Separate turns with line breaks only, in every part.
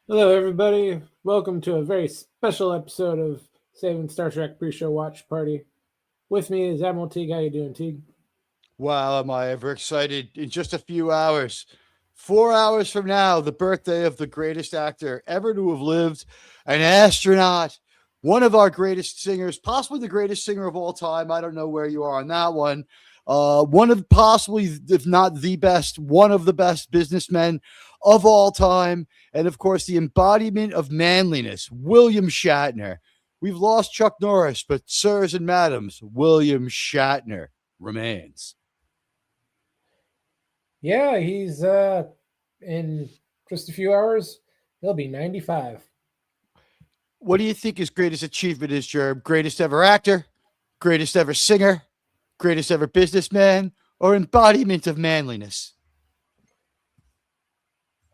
Hello, everybody. Welcome to a very special episode of Saving Star Trek Pre-Show Watch Party. With me is Admiral Teague. How you doing, Teague?
Wow, am I ever excited. In just a few hours, 4 hours from now, the birthday of the greatest actor ever to have lived, an astronaut, one of our greatest singers, possibly the greatest singer of all time. I don't know where you are on that one. One of possibly, if not the best, one of the best businessmen of all time. And of course, the embodiment of manliness, William Shatner. We've lost Chuck Norris, but sirs and madams, William Shatner remains.
Yeah, he's in just a few hours. He'll be 95.
What do you think his greatest achievement is, Jerb? Greatest ever actor, greatest ever singer, greatest ever businessman, or embodiment of manliness?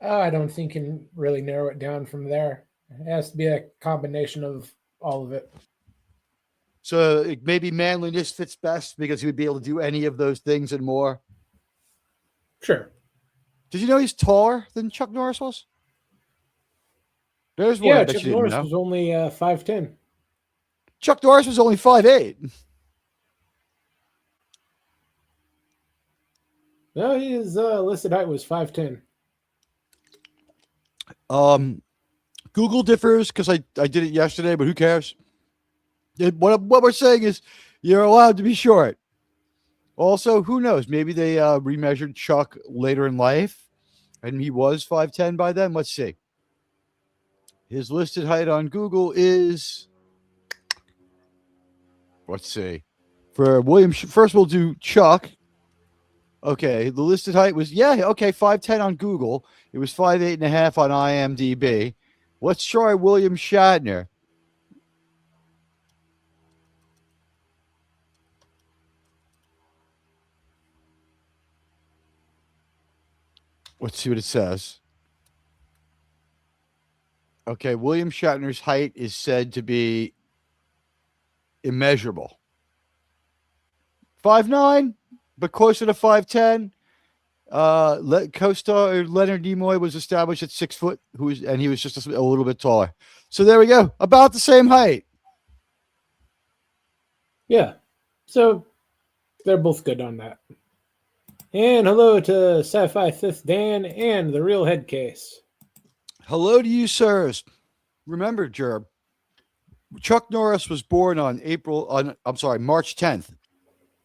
I don't think you can really narrow it down from there. It has to be a combination of all of it.
So maybe manliness fits best because he would be able to do any of those things and more.
Sure.
Did you know he's taller than Chuck Norris was? There's one I
Yeah,
bet
Chuck
you didn't
Norris
know.
was only 5'10".
Chuck Norris was only 5'8".
No, his listed height was 5'10".
Um, Google differs because I did it yesterday, but who cares? What we're saying is you're allowed to be short. Also, who knows? Maybe they remeasured Chuck later in life, and he was 5'10" by then. Let's see. His listed height on Google is, let's see. For William, first we'll do Chuck. Okay, the listed height was, yeah, okay, 5'10" on Google. It was 5'8.5" on IMDb. Let's try William Shatner. Let's see what it says. Okay, William Shatner's height is said to be immeasurable. 5'9", but closer to 5'10". Co-star Leonard Nimoy was established at 6 foot, and he was just a little bit taller. So there we go, about the same height.
Yeah. So they're both good on that. And hello to Sci-Fi Fifth Dan and the Real Head Case.
Hello to you, sirs. Remember, Jerb, Chuck Norris was born on March 10th,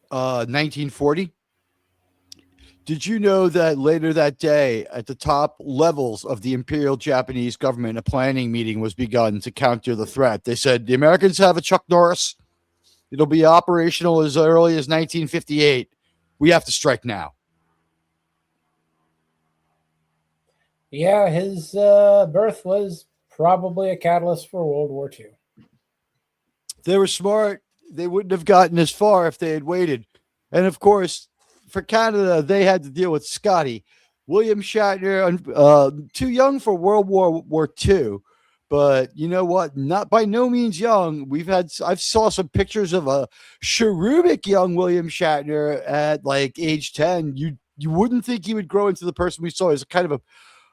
1940. Did you know that later that day, at the top levels of the Imperial Japanese government, a planning meeting was begun to counter the threat? They said the Americans have a Chuck Norris. It'll be operational as early as 1958. We have to strike now.
Yeah, his birth was probably a catalyst for World War II.
They were smart. They wouldn't have gotten as far if they had waited. And of course, for Canada, they had to deal with Scotty. William Shatner, too young for World War II. But you know what? Not by no means young. I've saw some pictures of a cherubic young William Shatner at like age 10. You wouldn't think he would grow into the person we saw. He's kind of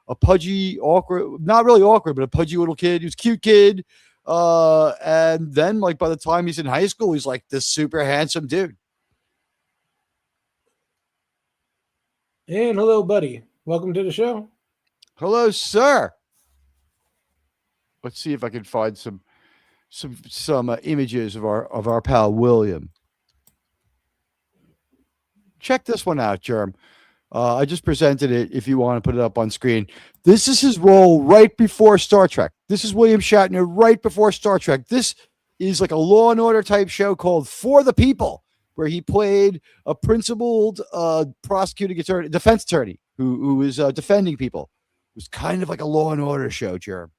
a pudgy, awkward, not really awkward, but a pudgy little kid. He was a cute kid. And then like by the time he's in high school, he's like this super handsome dude.
And hello, buddy. Welcome to the show.
Hello, sir. Let's see if I can find some images of our pal William. Check this one out, Germ. I just presented it. If you want to put it up on screen, this is his role right before Star Trek. This is William Shatner right before Star Trek. This is like a Law and Order type show called For the People, where he played a principled prosecuting attorney, defense attorney who is defending people. It was kind of like a Law and Order show, Germ.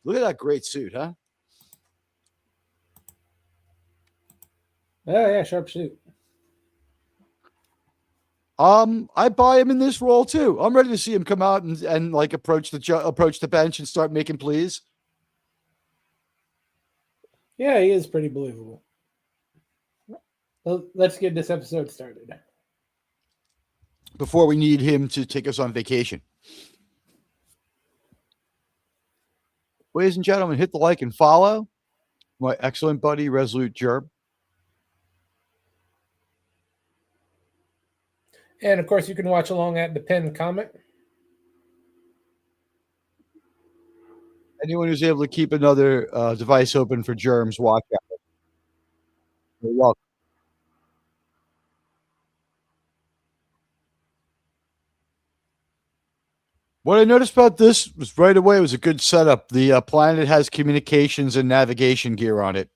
Look at that great suit, huh?
Oh yeah, sharpshoot.
I buy him in this role too. I'm ready to see him come out and like approach the bench and start making pleas.
Yeah, he is pretty believable. Well, let's get this episode started.
Before we need him to take us on vacation. Ladies and gentlemen, hit the like and follow. My excellent buddy, Resolute Germ.
And of course, you can watch along at the pinned comment.
Anyone who's able to keep another device open for germs, watch out. You're welcome. What I noticed about this was right away it was a good setup. The planet has communications and navigation gear on it.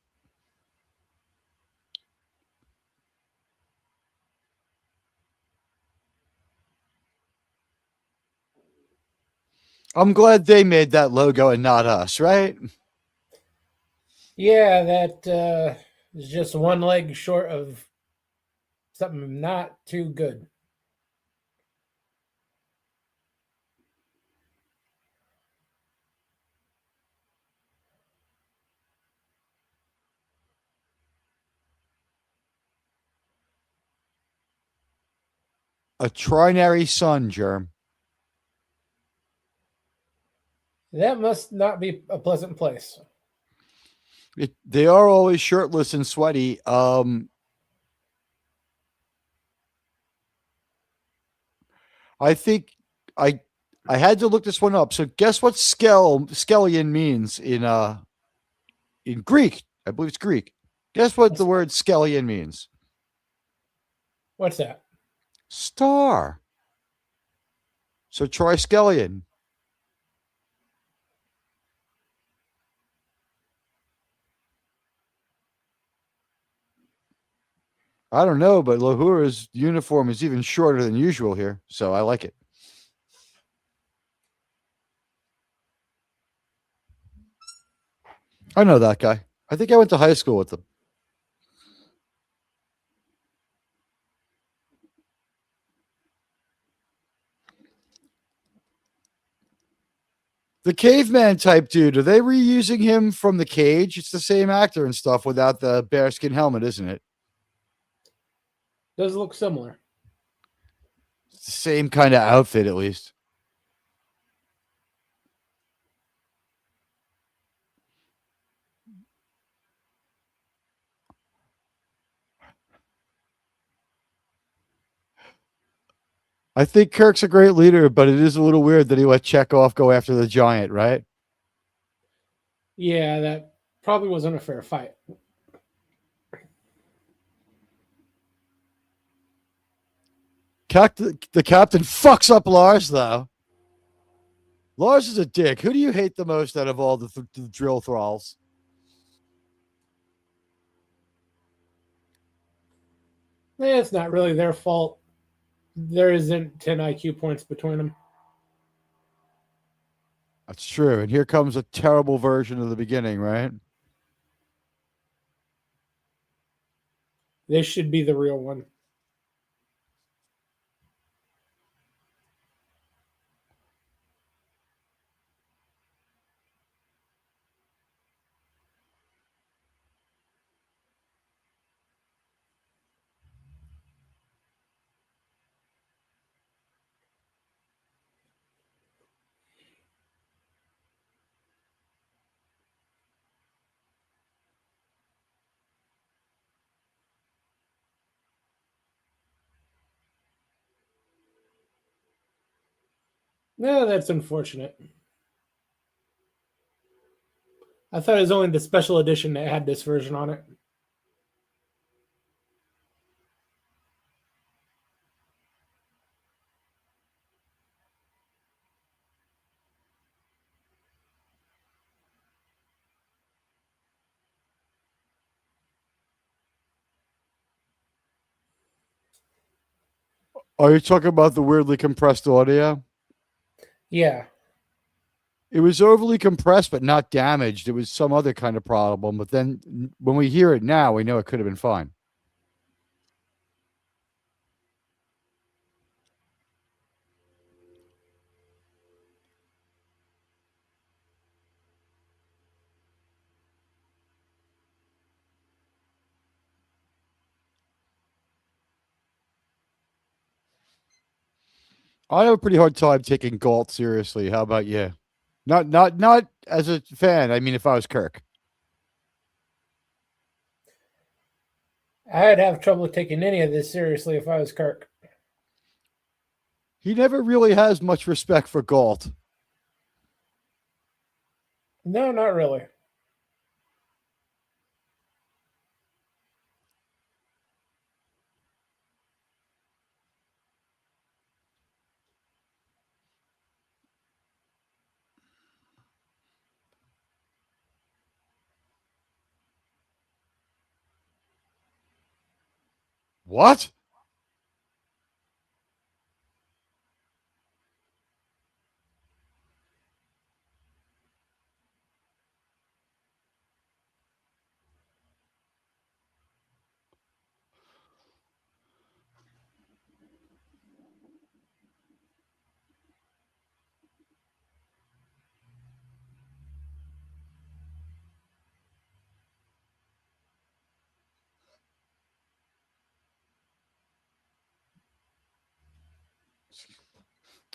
I'm glad they made that logo and not us, right?
Yeah, that is just one leg short of something not too good.
A trinary sun, Germ.
That must not be a pleasant place.
They are always shirtless and sweaty. I think I I had to look this one up. So guess what skellion means in Greek? I believe it's Greek. Guess what the word skellion means?
What's that?
Star. So triskelion. I don't know, but Lahura's uniform is even shorter than usual here, so I like it. I know that guy. I think I went to high school with him. The caveman type dude, are they reusing him from The Cage? It's the same actor and stuff without the bearskin helmet, isn't it?
Does look similar.
It's the same kind of outfit, at least. I think Kirk's a great leader, but it is a little weird that he let Chekhov go after the giant, right?
Yeah, that probably wasn't a fair fight.
The captain fucks up Lars, though. Lars is a dick. Who do you hate the most out of all the drill thralls?
It's not really their fault. There isn't 10 IQ points between them.
That's true. And here comes a terrible version of the beginning, right?
They should be the real one. No, that's unfortunate. I thought it was only the special edition that had this version on it.
Are you talking about the weirdly compressed audio?
Yeah.
It was overly compressed, but not damaged. It was some other kind of problem. But then when we hear it now, we know it could have been fine. I have a pretty hard time taking Galt seriously. How about you? Not as a fan, I mean, if I was Kirk.
I'd have trouble taking any of this seriously if I was Kirk.
He never really has much respect for Galt.
No, not really.
What?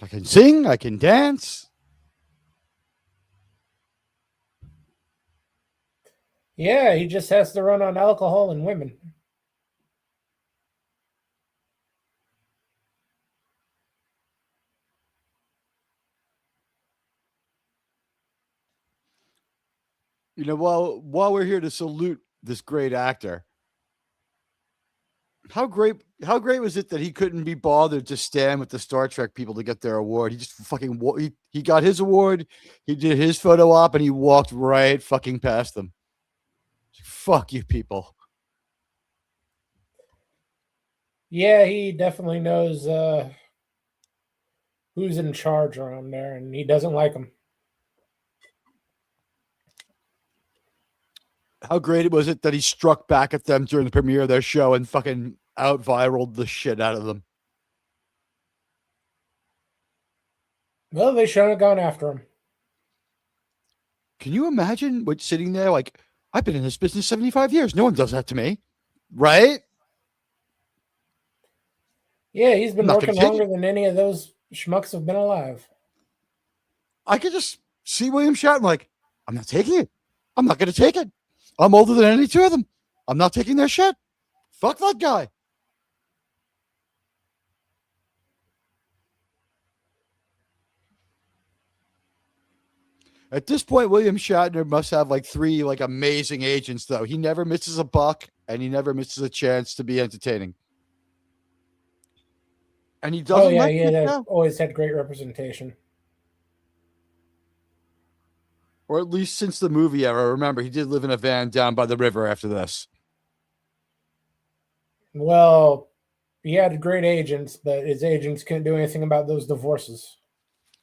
I can sing, I can dance.
Yeah, he just has to run on alcohol and women.
You know, while we're here to salute this great actor, how great was it that he couldn't be bothered to stand with the Star Trek people to get their award? He just fucking he got his award, he did his photo op, and he walked right fucking past them. Fuck you people.
Yeah, he definitely knows who's in charge around there, and he doesn't like them.
How great was it that he struck back at them during the premiere of their show and fucking out viraled the shit out of them?
Well, they shouldn't have gone after him.
Can you imagine what sitting there like, I've been in this business 75 years. No one does that to me. Right?
Yeah, he's
I'm
been
not going
working
to take
longer
it.
than any of those schmucks have been alive.
I could just see William Shatner like, I'm not taking it. I'm not going to take it. I'm older than any two of them. I'm not taking their shit. Fuck that guy. At this point, William Shatner must have like three like amazing agents, though. He never misses a buck and he never misses a chance to be entertaining. And he
Oh
doesn't
yeah,
like
he
this
had
show,
always had great representation.
or at least since the movie era. Remember, he did live in a van down by the river after this.
Well, he had great agents, but his agents couldn't do anything about those divorces.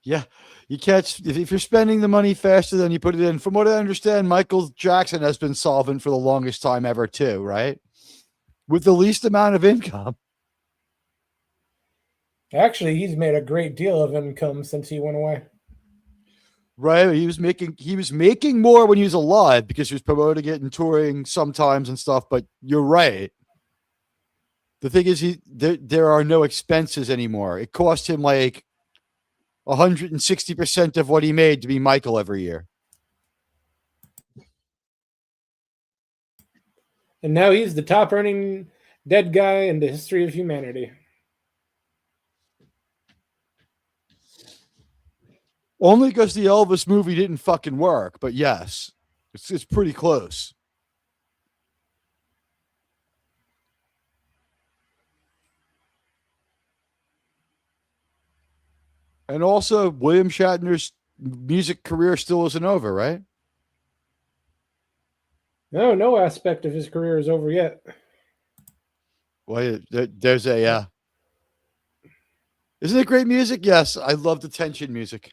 Yeah, you catch if you're spending the money faster than you put it in. From what I understand, Michael Jackson has been solvent for the longest time ever, too, right? With the least amount of income.
Actually, he's made a great deal of income since he went away.
Right, he was making more when he was alive because he was promoting it and touring sometimes and stuff. But you're right. The thing is, there are no expenses anymore. It cost him like 160% of what he made to be Michael every year.
And now he's the top earning dead guy in the history of humanity.
Only because the Elvis movie didn't fucking work. But yes, it's pretty close. And also, William Shatner's music career still isn't over, right?
No, no aspect of his career is over yet.
Well, there's a. Isn't it great music? Yes, I love the tension music.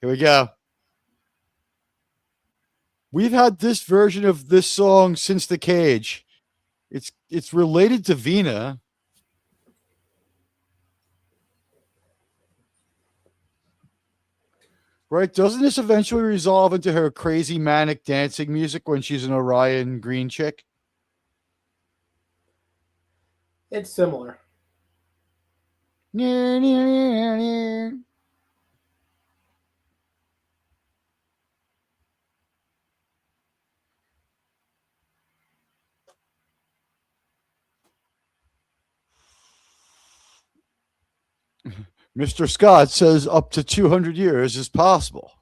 Here we go. We've had this version of this song since The Cage. It's related to Vina. Right? Doesn't this eventually resolve into her crazy manic dancing music when she's an Orion Green chick?
It's similar.
Near, near, near, near. Mr. Scott says up to 200 years is possible.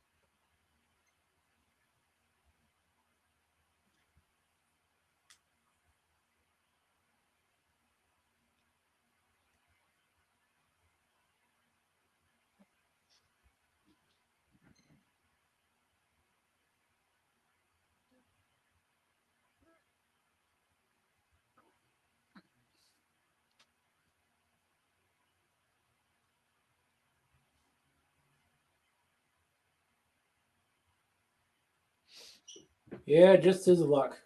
Yeah, just his luck.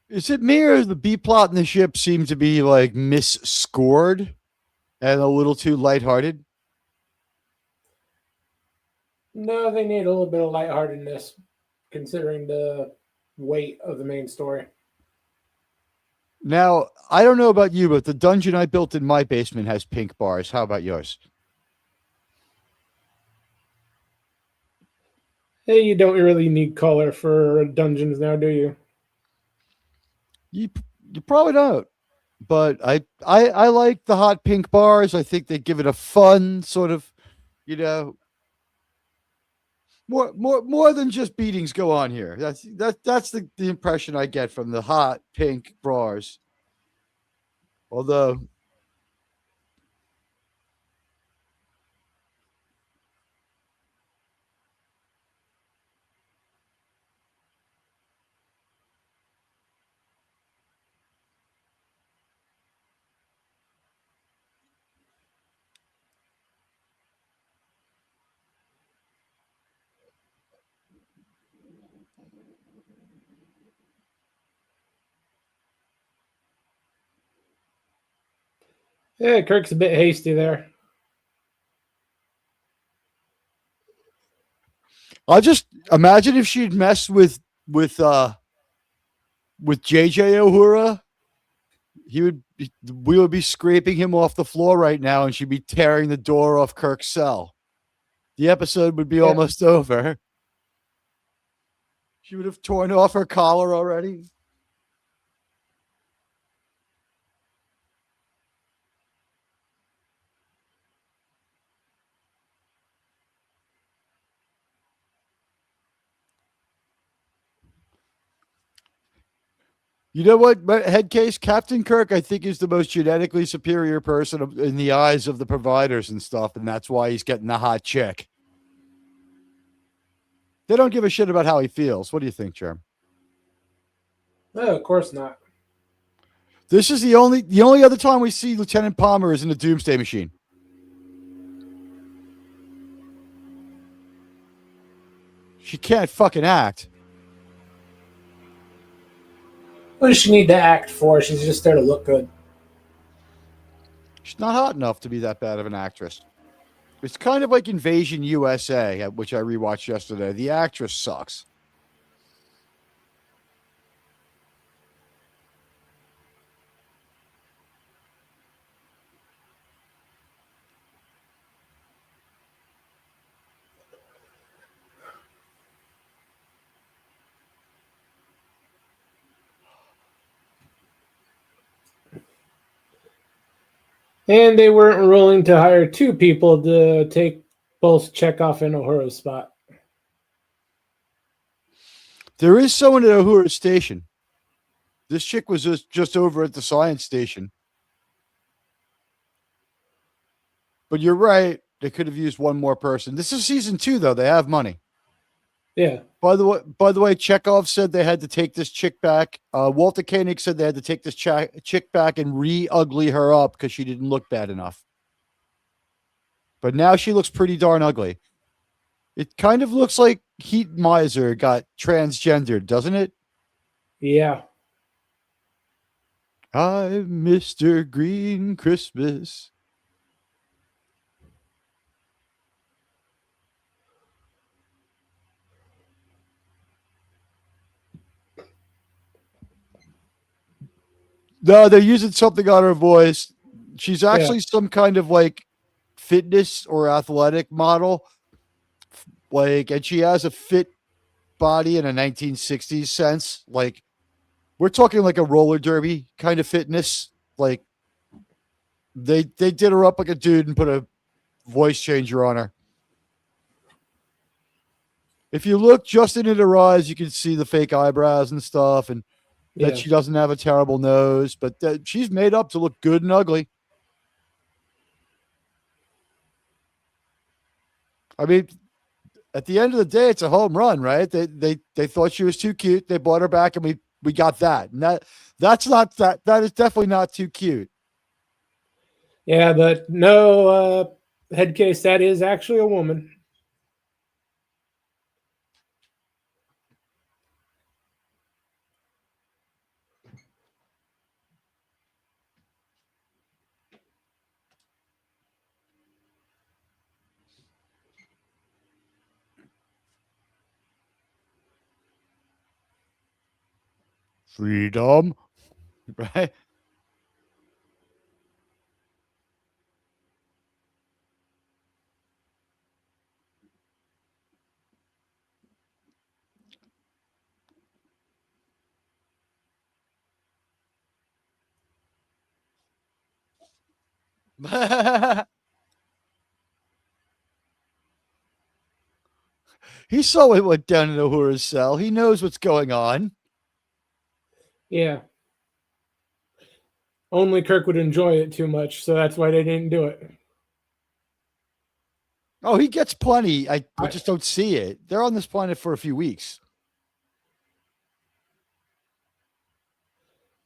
Is it me or the B plot in the ship seems to be like misscored and a little too lighthearted?
No, they need a little bit of lightheartedness considering the weight of the main story.
Now, I don't know about you, but the dungeon I built in my basement has pink bars. How about yours?
Hey, you don't really need color for dungeons now, do you?
You you probably don't. But I like the hot pink bars. I think they give it a fun sort of, you know, more than just beatings go on here. That's the impression I get from the hot pink bars. Although
Yeah, Kirk's a bit hasty there.
I'll just imagine if she'd messed with JJ Uhura, we would be scraping him off the floor right now, and she'd be tearing the door off Kirk's cell. The episode would be
Yeah.
almost over. She would have torn off her collar already. You know what, head case? Captain Kirk, I think, is the most genetically superior person in the eyes of the providers and stuff, and that's why he's getting the hot chick. They don't give a shit about how he feels. What do you think, Germ?
No, of course not.
This is the only other time we see Lieutenant Palmer is in the Doomsday Machine. She can't fucking act.
What does she need to act for? She's just there to look good.
She's not hot enough to be that bad of an actress. It's kind of like Invasion USA, which I rewatched yesterday. The actress sucks.
And they weren't willing to hire two people to take both Chekhov and Uhura's spot.
There is someone at Uhura Station. This chick was just over at the science station. But you're right. They could have used one more person. This is season 2, though. They have money.
Yeah.
By the way, Chekhov said they had to take this chick back. Walter Koenig said they had to take this chick back and re-ugly her up because she didn't look bad enough. But now she looks pretty darn ugly. It kind of looks like Heat Miser got transgendered, doesn't it?
Yeah.
I'm Mr. Green Christmas. No, they're using something on her voice. She's actually some kind of like fitness or athletic model. Like, and she has a fit body in a 1960s sense. Like, we're talking like a roller derby kind of fitness. Like, They did her up like a dude and put a voice changer on her. If you look just into her eyes, you can see the fake eyebrows and stuff, and that
Yeah.
she doesn't have a terrible nose, but she's made up to look good and ugly. I mean, at the end of the day, it's a home run, right? They thought she was too cute. They bought her back, and we got that. And that's not that is definitely not too cute.
Yeah, but no, head case, that is actually a woman.
Freedom, right? He saw what went down in Uhura's cell. He knows what's going on.
Yeah. Only Kirk would enjoy it too much, so that's why they didn't do it.
Oh, he gets plenty. We
I,
just don't see it. They're on this planet for a few weeks.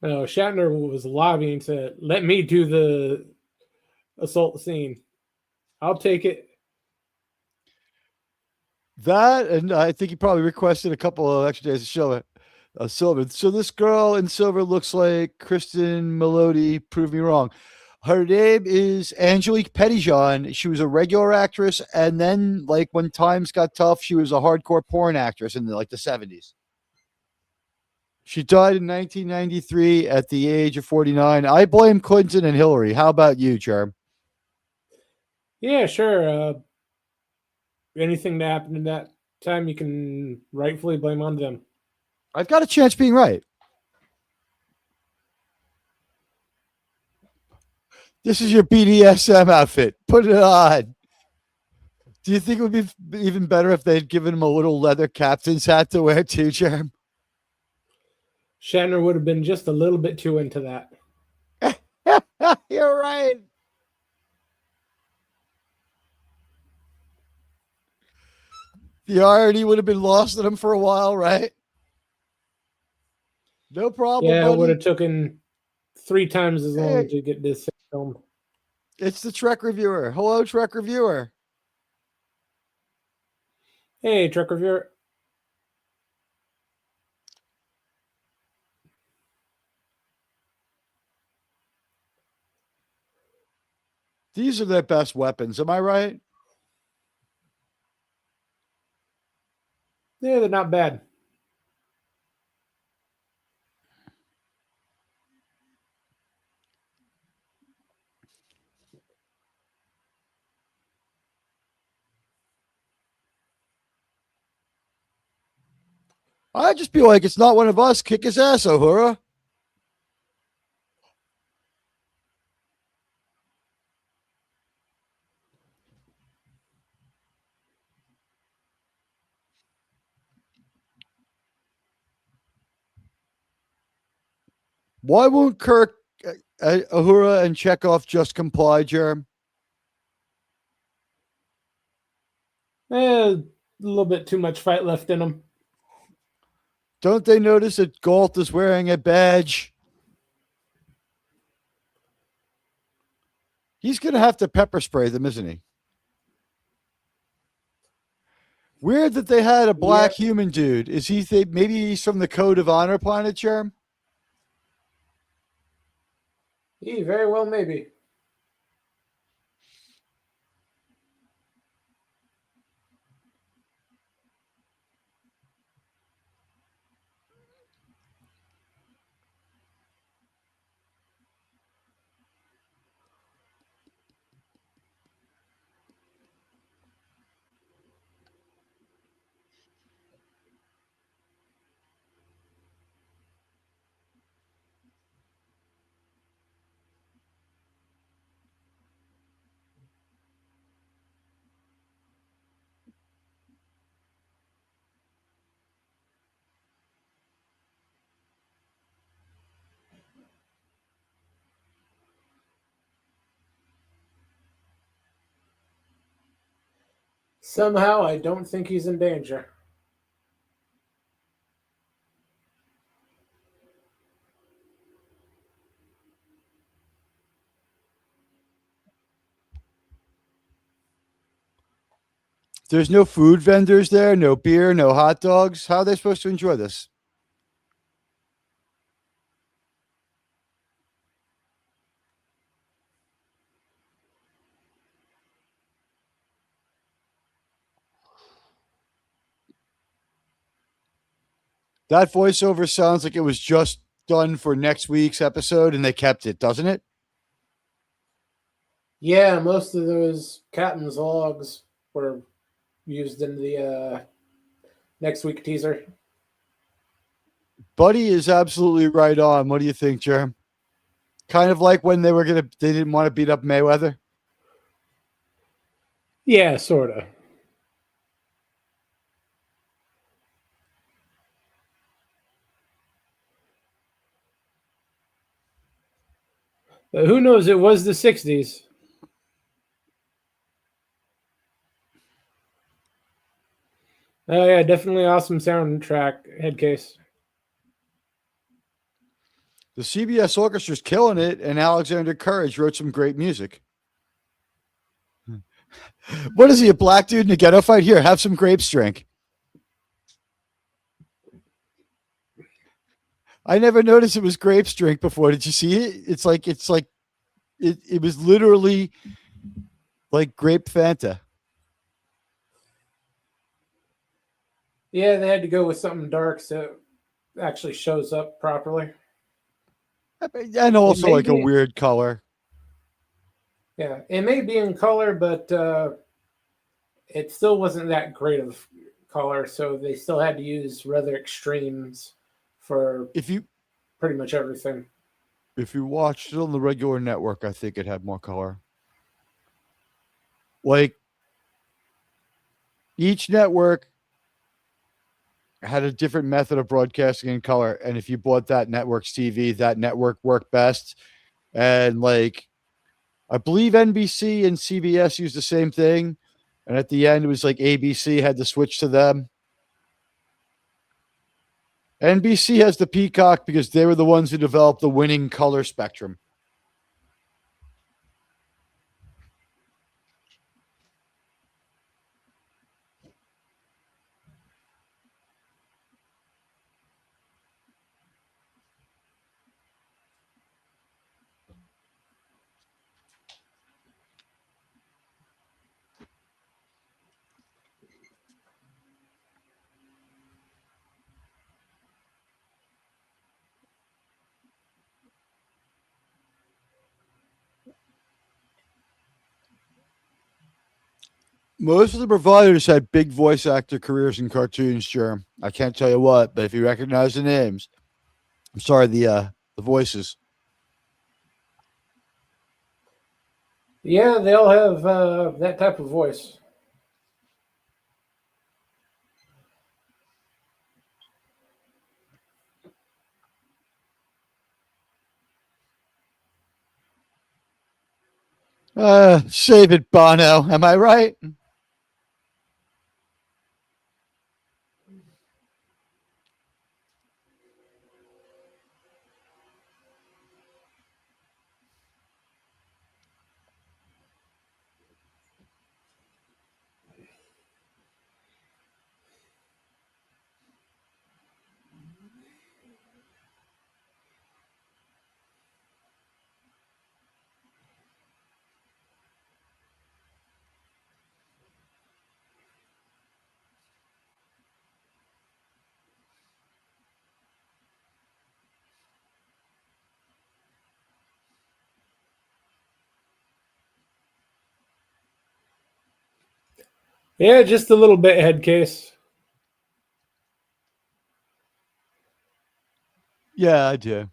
no, Shatner was lobbying to let me do the assault scene. I'll take it.
That, and I think he probably requested a couple of extra days to show it. Silver. So this girl in silver looks like Kristen Melody. Prove me wrong. Her name is Angelique Pettyjohn. She was a regular actress, and then, like when times got tough, she was a hardcore porn actress in the 70s. She died in 1993 at the age of 49. I blame Clinton and Hillary. How about you, Germ?
Yeah, sure. Anything that happened in that time, you can rightfully blame on them.
I've got a chance being right. This is your BDSM outfit. Put it on. Do you think it would be even better if they'd given him a little leather captain's hat to wear too, Jerm?
Shatner would have been just a little bit too into that.
You're right. The irony would have been lost on him for a while, right? No problem,
Yeah, it would
buddy.
have taken 3 times as long
Hey,
to get this filmed.
it's the Trek Reviewer. Hello, Trek Reviewer.
Hey, truck reviewer.
These are their best weapons. Am I right?
Yeah, they're not bad.
I just feel like it's not one of us. Kick his ass, Uhura. Why won't Kirk, Uhura, and Chekhov just comply, Jerm?
A little bit too much fight left in them.
Don't they notice that Galt is wearing a badge? He's going to have to pepper spray them, isn't he? Weird that they had a black
Yep.
human dude. Is he? Maybe he's from the Code of Honor planet, Jerm?
He very well maybe. Somehow, I don't think he's in danger.
There's no food vendors there, no beer, no hot dogs. How are they supposed to enjoy this? That voiceover sounds like it was just done for next week's episode and they kept it, doesn't it?
Yeah, most of those captain's logs were used in the next week teaser.
Buddy is absolutely right on. What do you think, Jerm? Kind of like when they didn't want to beat up Mayweather.
Yeah, sort of. But who knows? It was the 60s. Oh, yeah, definitely awesome soundtrack, Headcase.
The CBS Orchestra's killing it, and Alexander Courage wrote some great music. What is he, a black dude in a ghetto fight? Here, have some grapes drink. I never noticed it was grapes drink before. Did you see it? It was literally like grape Fanta.
Yeah, they had to go with something dark so it actually shows up properly.
And
It
also
may
like a
be,
weird color.
yeah, it may be in color, but it still wasn't that great of color, so they still had to use rather extremes for
If you
pretty much everything.
if you watched it on the regular network, I think it had more color. Like each network had a different method of broadcasting in color. And if you bought that network's TV, that network worked best. And like, I believe NBC and CBS used the same thing. And at the end, it was like ABC had to switch to them. NBC has the Peacock because they were the ones who developed the winning color spectrum. Most of the providers had big voice actor careers in cartoons, Germ. I can't tell you what, but if you recognize the names, I'm sorry, the voices.
Yeah, they all have that type of voice.
Save it, Bono. Am I right?
Yeah, just a little bit head case.
Yeah, I do.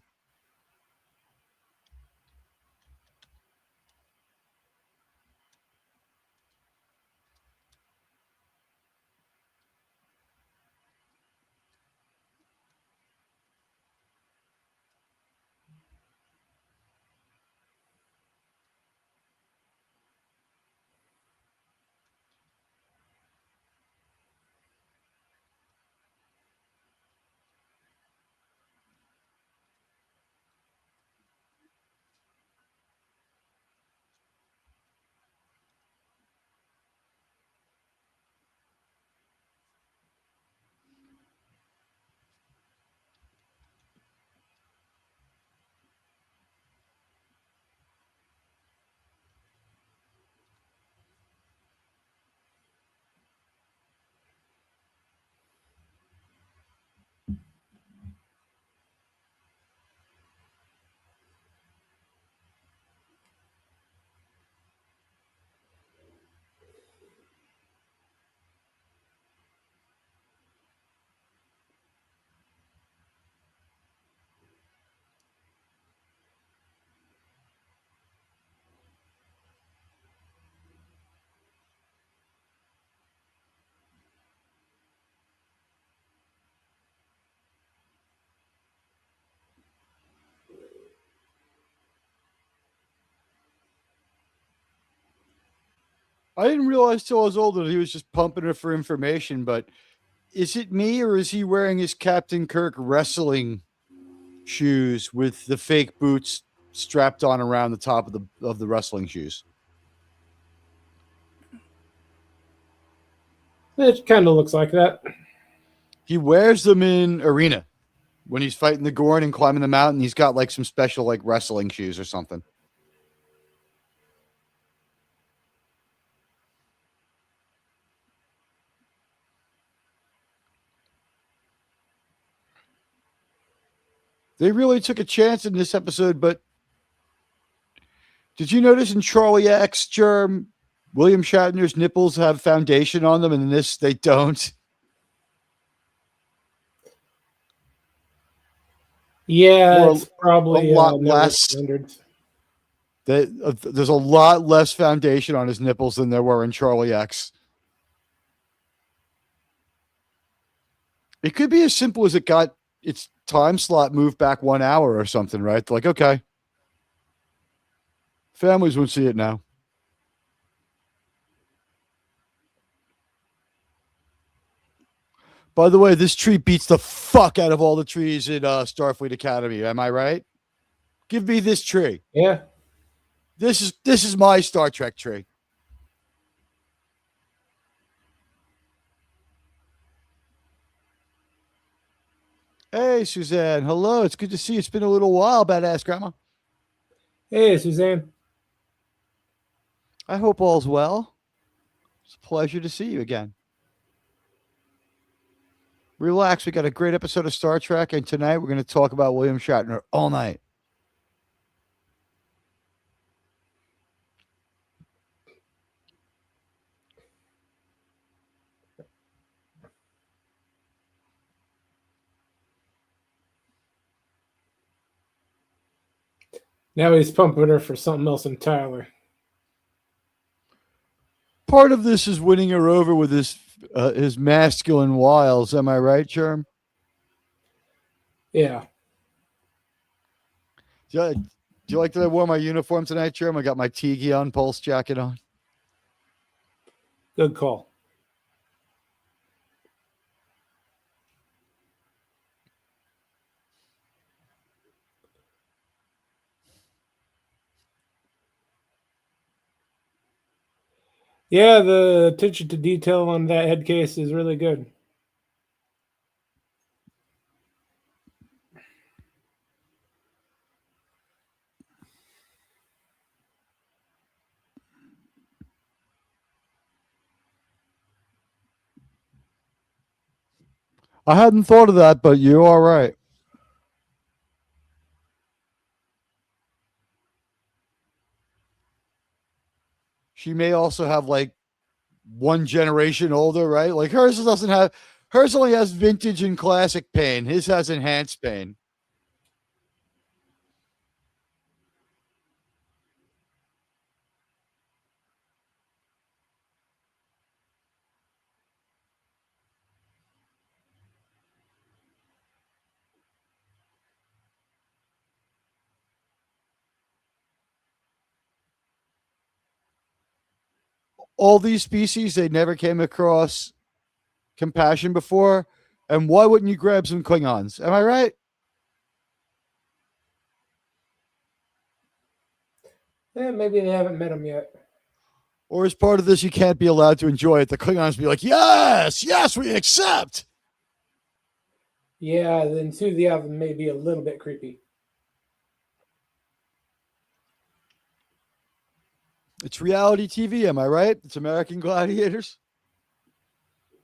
I didn't realize till I was older that he was just pumping her for information. But is it me or is he wearing his Captain Kirk wrestling shoes with the fake boots strapped on around the top of the wrestling shoes?
It kind of looks like that.
He wears them in arena when he's fighting the Gorn and climbing the mountain. He's got like some special like wrestling shoes or something. They really took a chance in this episode, but did you notice in Charlie X, Germ, William Shatner's nipples have foundation on them, and in this they don't?
Yeah,
Or
it's probably
a lot
network
less.
standards.
There's a lot less foundation on his nipples than there were in Charlie X. It could be as simple as it got its time slot moved back 1 hour or something, right? They're like, okay, families won't see it now. By the way, this tree beats the fuck out of all the trees in Starfleet Academy. Am I right? Give me this tree.
Yeah.
This is my Star Trek tree. Hey, Suzanne. Hello. It's good to see you. It's been a little while, badass grandma.
Hey, Suzanne.
I hope all's well. It's a pleasure to see you again. Relax. We got a great episode of Star Trek, and tonight we're going to talk about William Shatner all night.
Now he's pumping her for something else entirely.
Part of this is winning her over with his masculine wiles. Am I right, Germ?
Yeah.
Do you like that I wore my uniform tonight, Germ? I got my Tiki on, pulse jacket on.
Good call. Yeah, the attention to detail on that head case is really good.
I hadn't thought of that, but you are right. She may also have like one generation older, right? Like hers only has vintage and classic pain. His has enhanced pain. All these species, they never came across compassion before. And why wouldn't you grab some Klingons? Am I right?
Yeah, maybe they haven't met him yet.
Or as part of this, you can't be allowed to enjoy it. The Klingons be like, yes, we accept.
Yeah, then two of the other may be a little bit creepy.
It's reality TV, am I right? It's American Gladiators.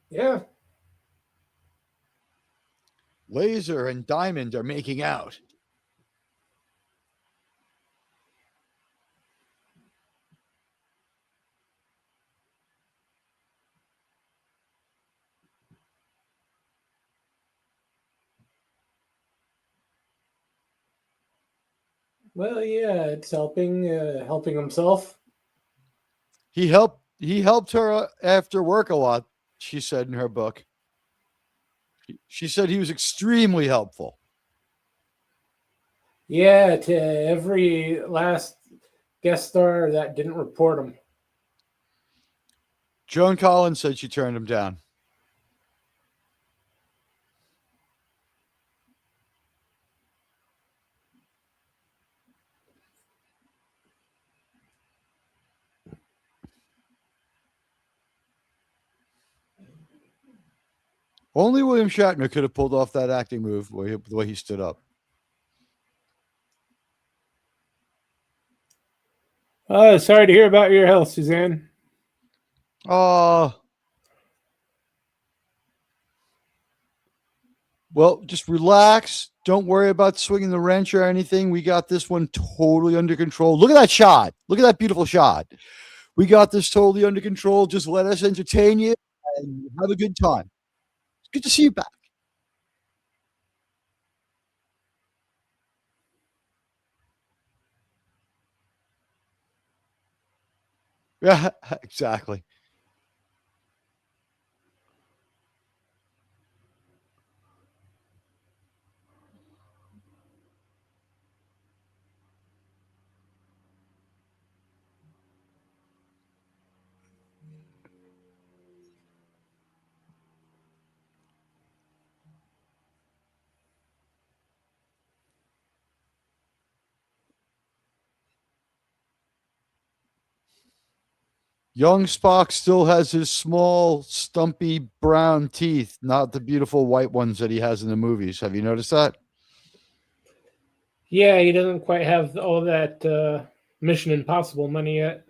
Yeah.
Laser and Diamond are making out.
Well, yeah, it's helping himself.
He helped her after work a lot, she said in her book. She said he was extremely helpful.
Yeah, to every last guest star that didn't report him.
Joan Collins said she turned him down. Only William Shatner could have pulled off that acting move the way he stood up.
Sorry to hear about your health, Suzanne.
Well, just relax. Don't worry about swinging the wrench or anything. We got this one totally under control. Look at that shot. Look at that beautiful shot. We got this totally under control. Just let us entertain you and have a good time. It's good to see you back. Yeah, exactly. Young Spock still has his small, stumpy brown teeth, not the beautiful white ones that he has in the movies. Have you noticed that?
Yeah, he doesn't quite have all that Mission Impossible money yet.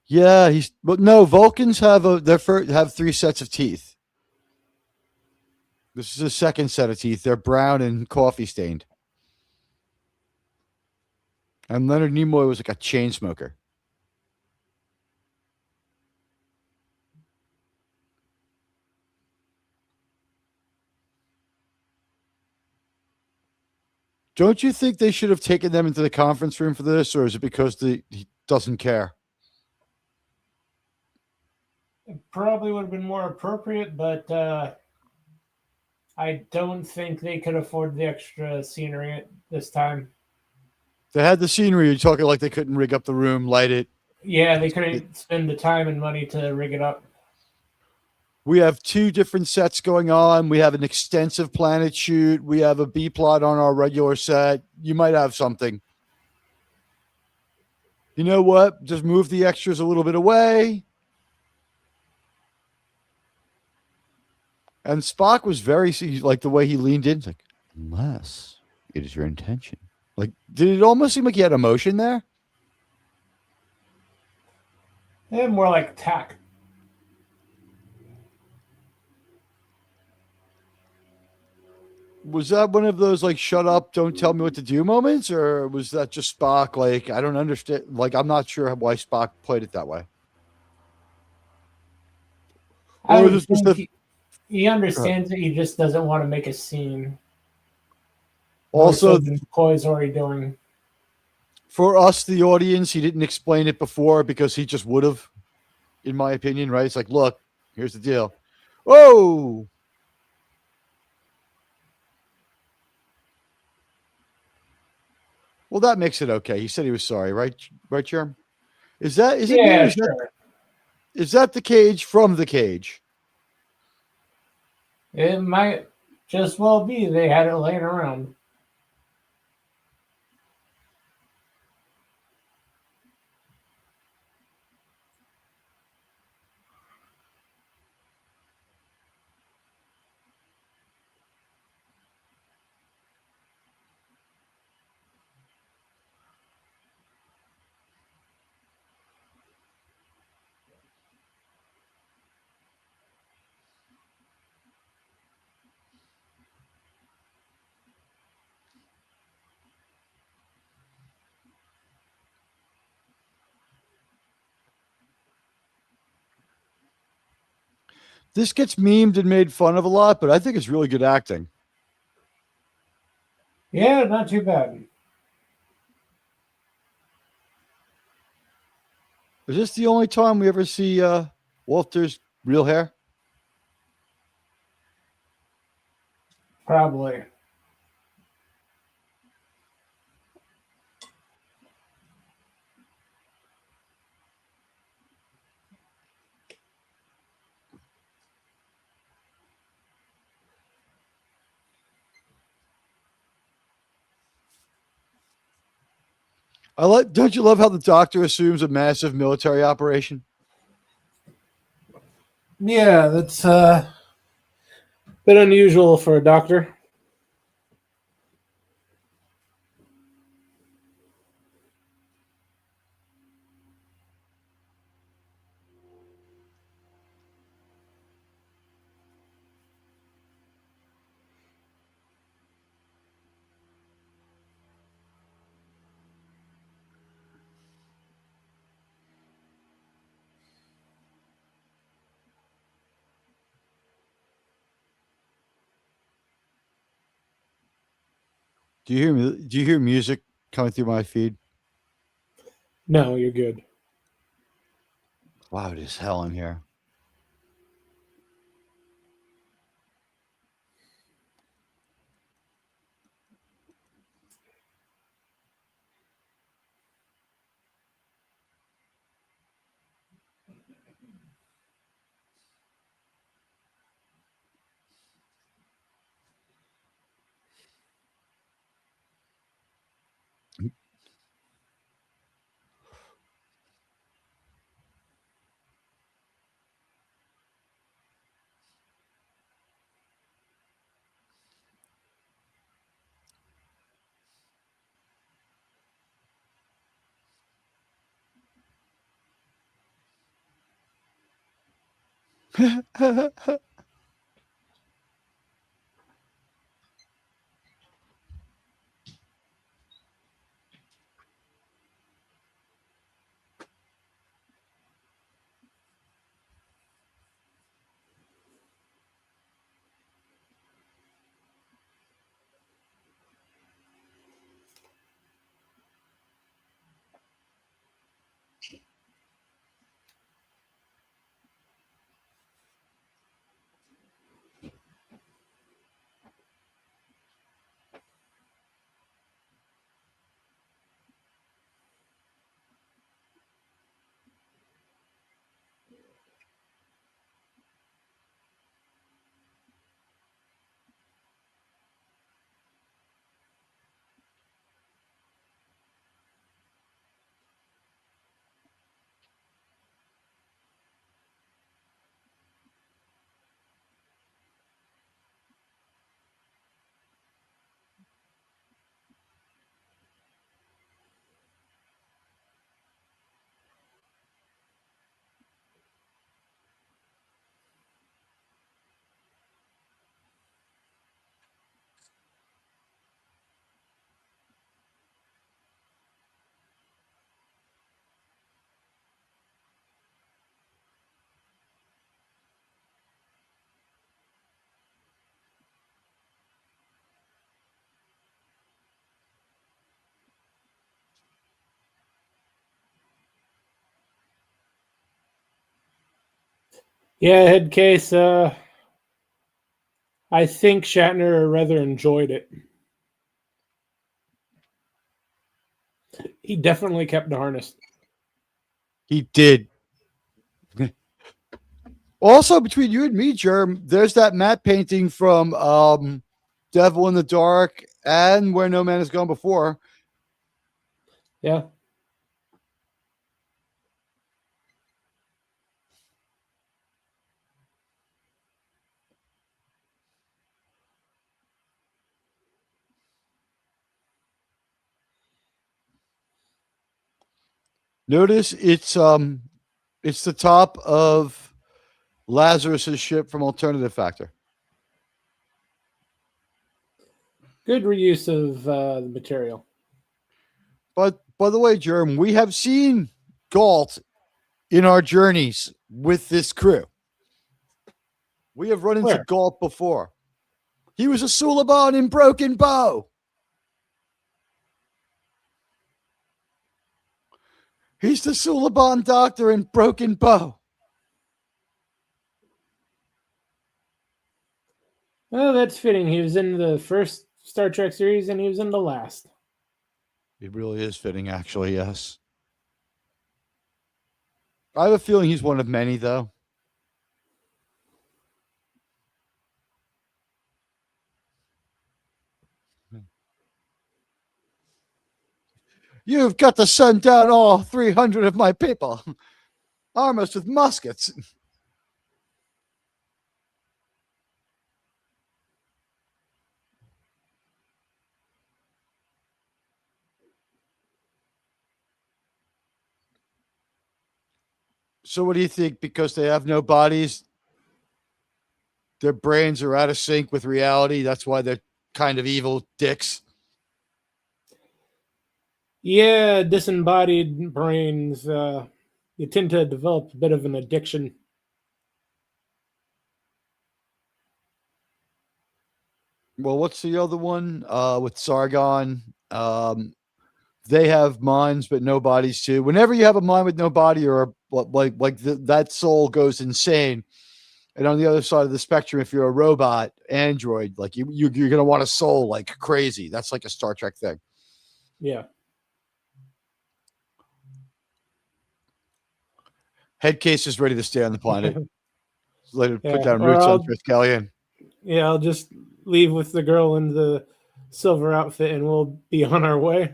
Yeah, but no, Vulcans have have three sets of teeth. This is a second set of teeth. They're brown and coffee stained. And Leonard Nimoy was like a chain smoker. Don't you think they should have taken them into the conference room for this, or is it because he doesn't care?
It probably would have been more appropriate, but I don't think they could afford the extra scenery at this time.
They had the scenery. You're talking like they couldn't rig up the room, light it.
Yeah, they couldn't spend the time and money to rig it up.
We have two different sets going on. We have an extensive planet shoot. We have a B plot on our regular set. You might have something. You know what? Just move the extras a little bit away. And Spock was very like the way he leaned in. It's like, unless it is your intention. Like, did it almost seem like he had emotion there?
They have more like tack.
Was that one of those like shut up, don't tell me what to do moments, or was that just Spock? Like, I don't understand. Like, I'm not sure why Spock played it that way.
I
Or is
would
this just
think he understands it. He just doesn't want to make a scene. More so
also
than McCoy's already doing.
for us, the audience? He didn't explain it before because he just would have, in my opinion, right? It's like, look, here's the deal. Whoa. Well, that makes it okay. He said he was sorry, right? Right, Jerm? Is it me or
Yeah, sure.
is that the cage from the cage?
It might just well be they had it laying around.
This gets memed and made fun of a lot, but I think it's really good acting.
Yeah, not too bad.
Is this the only time we ever see Walter's real hair?
Probably.
I like. Don't you love how the Doctor assumes a massive military operation?
Yeah, that's a bit unusual for a doctor.
Do you hear music coming through my feed?
No, you're good.
Wow, it is hell in here.
Yeah, head case. I think Shatner rather enjoyed it. He definitely kept the harness.
He did. Also, between you and me, Germ, there's that matte painting from Devil in the Dark and Where No Man Has Gone Before.
Yeah.
Notice it's the top of Lazarus's ship from Alternative Factor.
Good reuse of the material.
But by the way, Germ, we have seen Galt in our journeys with this crew. We have run into
Where?
Galt before. He was a Suliban in Broken Bow. He's the Suliban doctor in Broken Bow.
Well, that's fitting. He was in the first Star Trek series and he was in the last.
It really is fitting, actually, yes. I have a feeling he's one of many, though. You've got to send down all 300 of my people, arm us with muskets. So, what do you think? Because they have no bodies, their brains are out of sync with reality. That's why they're kind of evil dicks.
Yeah, disembodied brains, you tend to develop a bit of an addiction.
Well, what's the other one with Sargon? They have minds but no bodies too. Whenever you have a mind with no body, or that soul goes insane. And on the other side of the spectrum, if you're a robot android, like you're gonna want a soul like crazy. That's like a Star Trek thing.
Yeah.
Head case is ready to stay on the planet. Let it put
Yeah.
down
Or
roots on
I'll
Triskelion.
yeah, I'll just leave with the girl in the silver outfit and we'll be on our way.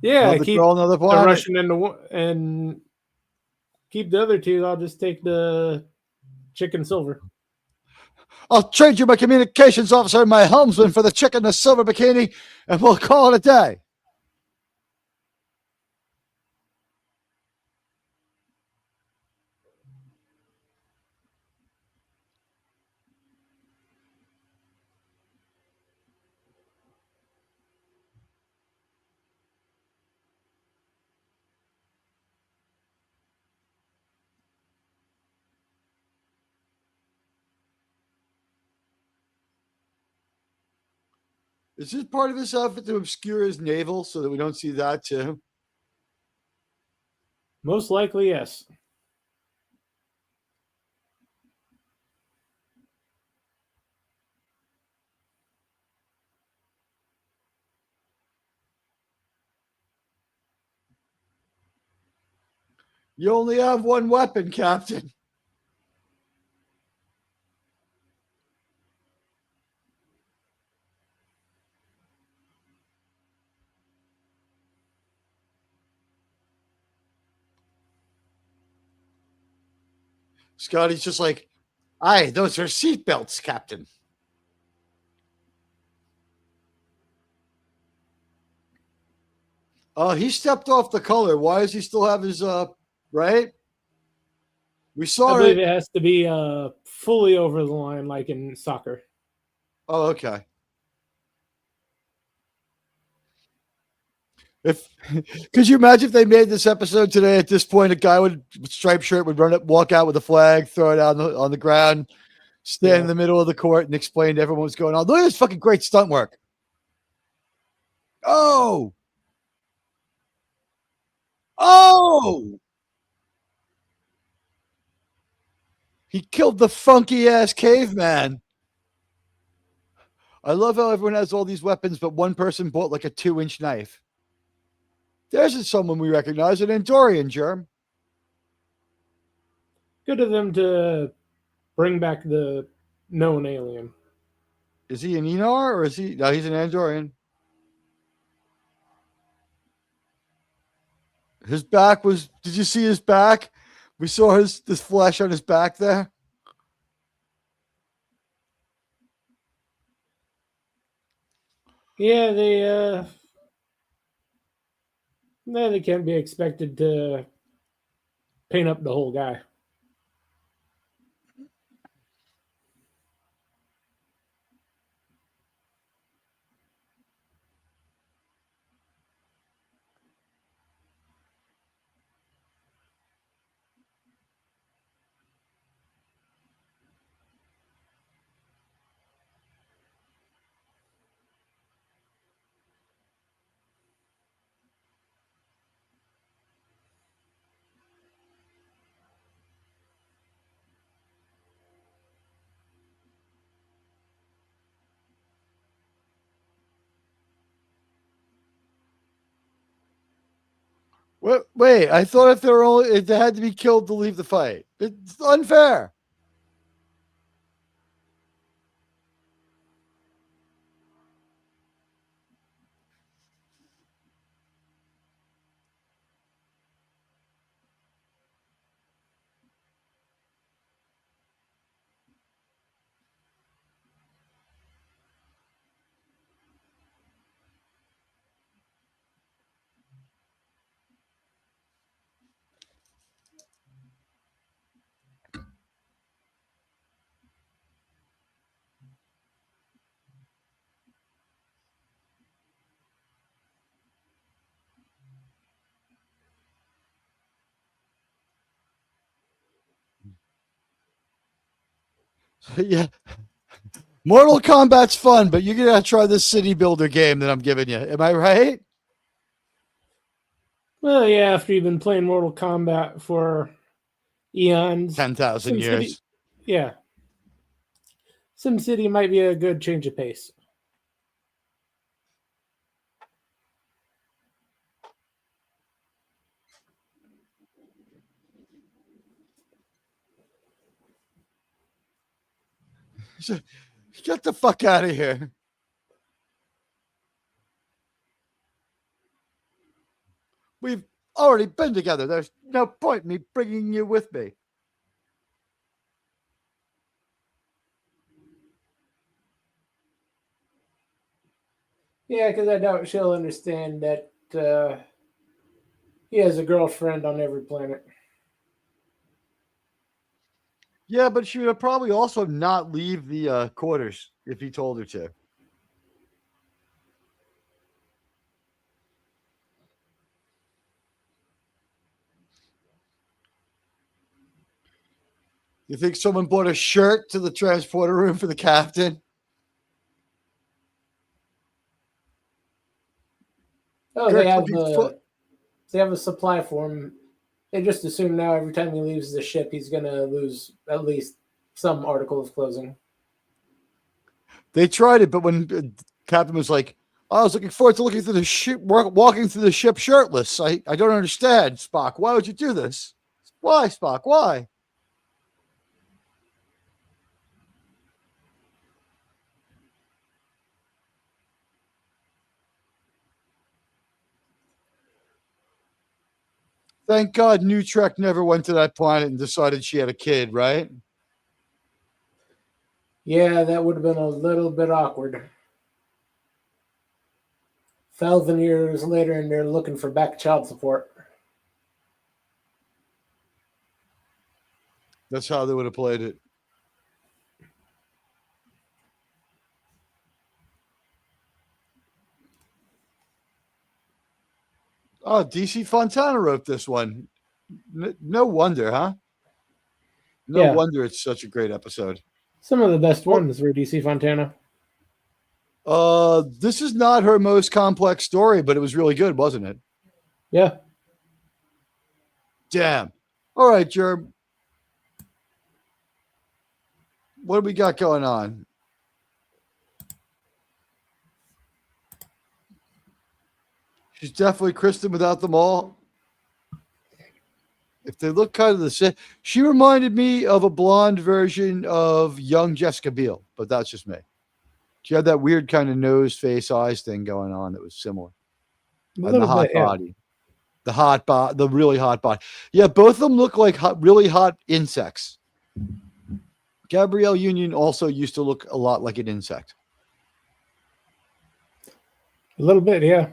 Yeah,
Another girl,
keep
another
the
planet.
Russian and keep the other two. I'll just take the chicken silver.
I'll trade you my communications officer and my helmsman for the chick in the silver bikini, and we'll call it a day. Is this part of his outfit to obscure his navel so that we don't see that too?
Most likely, yes.
You only have one weapon, Captain. Scotty's just like, aye, those are seatbelts, Captain. He stepped off the color. Why does he still have his right? We
I
saw
believe
it.
it has to be fully over the line, like in soccer.
Oh, okay. If could you imagine if they made this episode today? At this point, a guy would striped shirt would run up, walk out with a flag, throw it out on the ground, stand in
Yeah.
the middle of the court, and explain to everyone what's going on. Look at this fucking great stunt work. Oh, oh! He killed the funky ass caveman. I love how everyone has all these weapons, but one person bought like a 2-inch knife. There's someone we recognize, an Andorian germ.
Good of them to bring back the known alien.
Is he an Enar or is he? No, he's an Andorian. His back was. Did you see his back? We saw this flesh on his back there.
Yeah, they can't be expected to paint up the whole guy.
Wait, I thought if they had to be killed to leave the fight, it's unfair. Yeah. Mortal Kombat's fun, but you're gonna try this city builder game that I'm giving you. Am I right?
Well, yeah, after you've been playing Mortal Kombat for eons,
10,000
SimCity,
years.
yeah, SimCity might be a good change of pace.
Get the fuck out of here. We've already been together. There's no point in me bringing you with me.
Yeah, because I doubt she'll understand that he has a girlfriend on every planet.
Yeah, but she would probably also not leave the quarters if he told her to. You think someone bought a shirt to the transporter room for the captain?
Oh,
Kirk's looking for.
they have a supply for him. They just assume now every time he leaves the ship, he's gonna lose at least some article of clothing.
They tried it, but when Captain was like, I was looking forward to looking through the ship, walking through the ship shirtless. I don't understand, Spock. Why would you do this? Why, Spock? Why? Thank God New Trek never went to that planet and decided she had a kid, right?
Yeah, that would have been a little bit awkward. 1,000 years later, and they're looking for back child support.
That's how they would have played it. Oh, DC Fontana wrote this one. No wonder, huh? No
Yeah,
wonder it's such a great episode.
some of the best ones were DC Fontana.
This is not her most complex story, but it was really good, wasn't it?
Yeah.
Damn. All right, Germ. What do we got going on? She's definitely Kristen without them all. If they look kind of the same, she reminded me of a blonde version of young Jessica Biel, but that's just me. She had that weird kind of nose, face, eyes thing going on that was similar. And the hot body. The really hot body. Yeah, both of them look like really hot insects. Gabrielle Union also used to look a lot like an insect.
A little bit, yeah.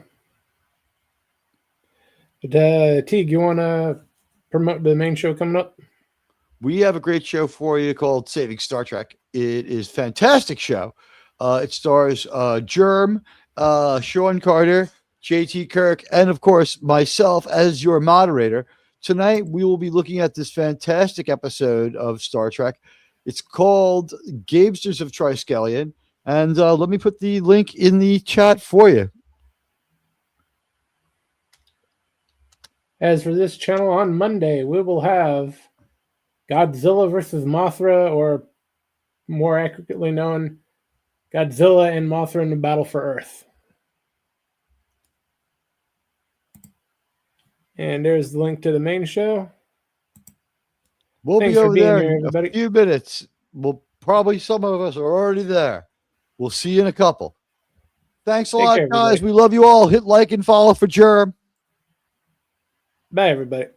But Teague, you want to promote the main show coming up?
We have a great show for you called Saving Star Trek. It is a fantastic show. It stars Germ, Sean Carter, JT Kirk, and of course myself as your moderator. Tonight we will be looking at this fantastic episode of Star Trek. It's called Gamesters of Triskelion, and let me put the link in the chat for you.
As for this channel on Monday, we will have Godzilla versus Mothra, or more accurately known, Godzilla and Mothra in the Battle for Earth. And there's the link to the main show.
We'll
Thanks
be
for
over
being
there
here,
in
everybody.
a few minutes. We'll probably, some of us are already there. We'll see you in a couple. Thanks a lot,
care,
guys.
everybody.
We love you all. Hit like and follow for Germ.
Bye, everybody.